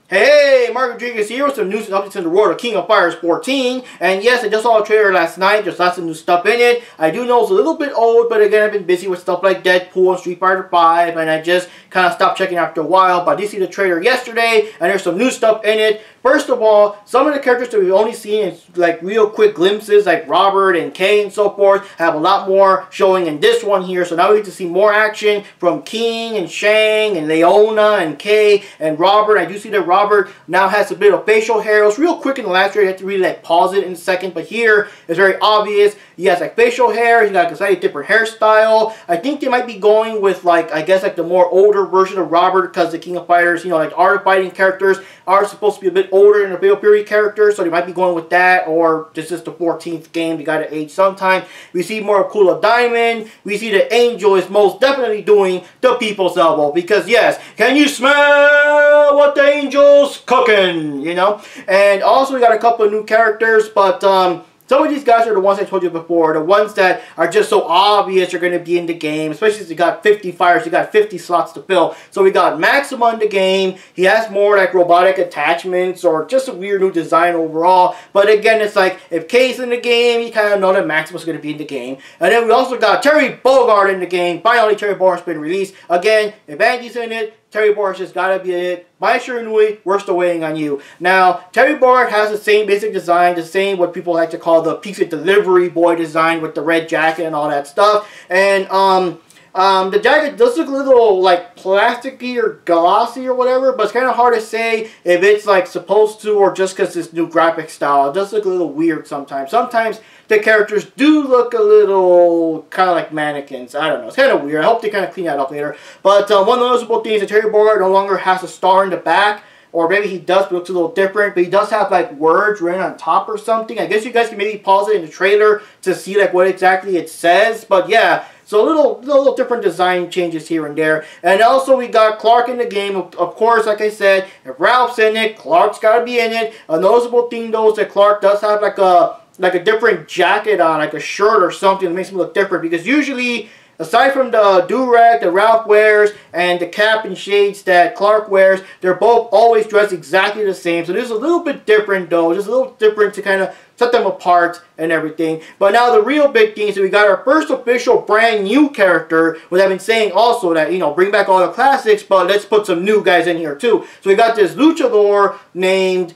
Hey, Mark Rodriguez here with some news and updates in the world of King of Fighters 14. And yes, I just saw a trailer last night. There's lots of new stuff in it. I do know it's a little bit old, but again, I've been busy with stuff like Deadpool and Street Fighter 5, and I just kind of stopped checking after a while. But I did see the trailer yesterday, and there's some new stuff in it. First of all, some of the characters that we've only seen in like real quick glimpses, like Robert and Kay and so forth, have a lot more showing in this one here. So now we get to see more action from King and Shang and Leona and Kay and Robert. I do see that Robert now has a bit of facial hair. It was real quick in the last trailer. You have to really like pause it in a second, but here it's very obvious. He has like facial hair. He's got a slightly different hairstyle. I think they might be going with like, I guess like the more older version of Robert, because the King of Fighters, you know, like art fighting characters are supposed to be a bit older than the real period characters, so they might be going with that, or this is the 14th game, they gotta age sometime. We see more of Kula Diamond. We see that Angel is most definitely doing the people's elbow, because yes, can you smell what the Angel's cooking, you know? And also we got a couple of new characters, but some of these guys are the ones I told you before, the ones that are just so obvious are going to be in the game, especially since you got 50 fighters, you got 50 slots to fill. So we got Maxima in the game. He has more like robotic attachments or just a weird new design overall. But again, it's like if Kay's in the game, you kind of know that Maxima's going to be in the game. And then we also got Terry Bogard in the game. Finally, Terry Bogart's been released. Again, if Angie's in it, Terry Bogart's just gotta be it. By Shiranui, we're still waiting on you. Now, Terry Bogard has the same basic design, the same what people like to call the pizza delivery boy design with the red jacket and all that stuff. And the jacket does look a little like plasticky or glossy or whatever, but it's kind of hard to say if it's like supposed to or just because it's new graphic style. It does look a little weird sometimes. Sometimes the characters do look a little kind of like mannequins. I don't know. It's kind of weird. I hope they kind of clean that up later. But one noticeable thing is that Terry Bogard no longer has a star in the back. Or maybe he does, but it looks a little different. But he does have like words written on top or something. I guess you guys can maybe pause it in the trailer to see like what exactly it says. But yeah, so little different design changes here and there. And also we got Clark in the game. Of course, like I said, if Ralph's in it, Clark's got to be in it. A noticeable thing though is that Clark does have like a different jacket on, like a shirt or something that makes him look different. Because usually, aside from the do-rag that Ralph wears and the cap and shades that Clark wears, they're both always dressed exactly the same. So this is a little bit different though, just a little different to kind of set them apart and everything. But now the real big thing is that we got our first official brand new character, which I've been saying also that, you know, bring back all the classics, but let's put some new guys in here too. So we got this luchador named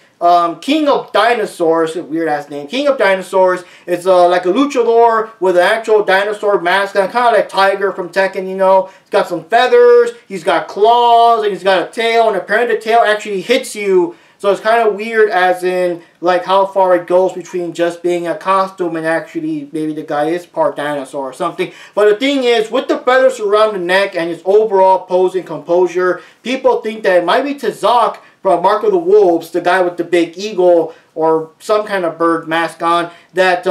King of Dinosaurs, a weird ass name. King of Dinosaurs. It's like a luchador with an actual dinosaur mask, kind of like Tiger from Tekken, you know. He's got some feathers, he's got claws, and he's got a tail, and apparently the tail actually hits you. So it's kind of weird as in like how far it goes between just being a costume and actually maybe the guy is part dinosaur or something. But the thing is, with the feathers around the neck and his overall pose and composure, people think that it might be Tazak from Mark of the Wolves, the guy with the big eagle or some kind of bird mask on, that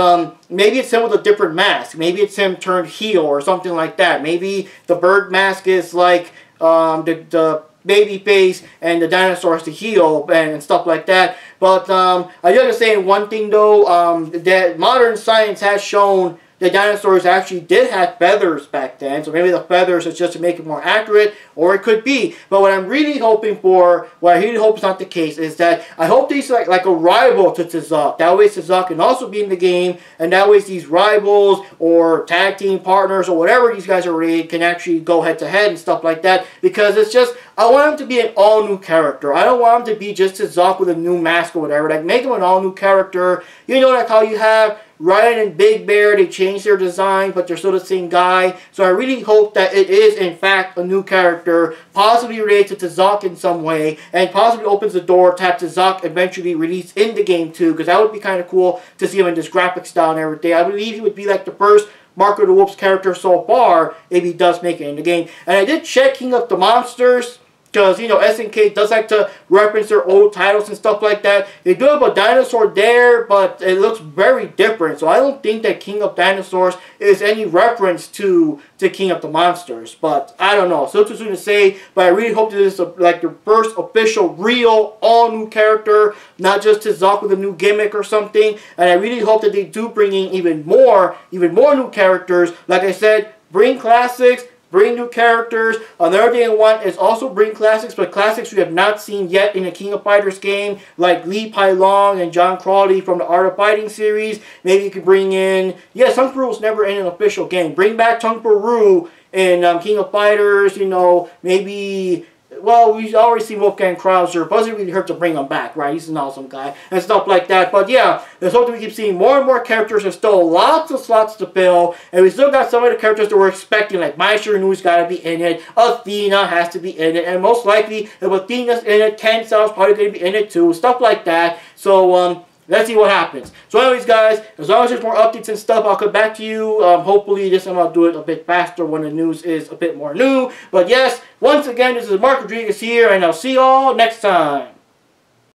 maybe it's him with a different mask. Maybe it's him turned heel or something like that. Maybe the bird mask is like the baby face and the dinosaur is the heel and stuff like that. But I just say one thing though, that modern science has shown the dinosaurs actually did have feathers back then, so maybe the feathers is just to make it more accurate, or it could be. But what I'm really hoping for, what I really hope is not the case, is that I hope these are like a rival to Tazak. That way Tazak can also be in the game, and that way these rivals or tag team partners or whatever these guys are rated can actually go head to head and stuff like that. Because it's just, I want him to be an all new character. I don't want him to be just Tazak with a new mask or whatever. Like, make him an all new character. You know, like how you have Ryan and Big Bear, they changed their design, but they're still the same guy. So I really hope that it is, in fact, a new character, possibly related to Tazak in some way, and possibly opens the door to have Tazak eventually released in the game too, because that would be kind of cool to see him in this graphic style and everything. I believe he would be like the first Mark of the Wolves character so far, if he does make it in the game. And I did check King of the Monsters, because, you know, SNK does like to reference their old titles and stuff like that. They do have a dinosaur there, but it looks very different. So I don't think that King of Dinosaurs is any reference to King of the Monsters. But I don't know. Still too soon to say. But I really hope this is like the first official, real, all-new character. Not just Tazak with a new gimmick or something. And I really hope that they do bring in even more new characters. Like I said, bring classics. bring new characters. Another thing I want is also bring classics, but classics we have not seen yet in the King of Fighters game, like Li Pai Long and John Crawley from the Art of Fighting series. Maybe you could bring in, yeah, Tung Fu was never in an official game. Bring back Tung Fu in King of Fighters, you know, maybe. Well, we've already seen Wolfgang Krauser. It doesn't really hurt to bring him back, right? He's an awesome guy and stuff like that. But yeah, there's something we keep seeing more and more characters. There's still lots of slots to fill. And we still got some of the characters that we're expecting, like Mai Shiranui's got to be in it. Athena has to be in it. And most likely, if Athena's in it, Ken Sao's probably going to be in it too. Stuff like that. So, let's see what happens. So anyways, guys, as long as there's more updates and stuff, I'll come back to you. Hopefully, this time I'll do it a bit faster when the news is a bit more new. But yes, once again, this is Mark Rodriguez here, and I'll see you all next time.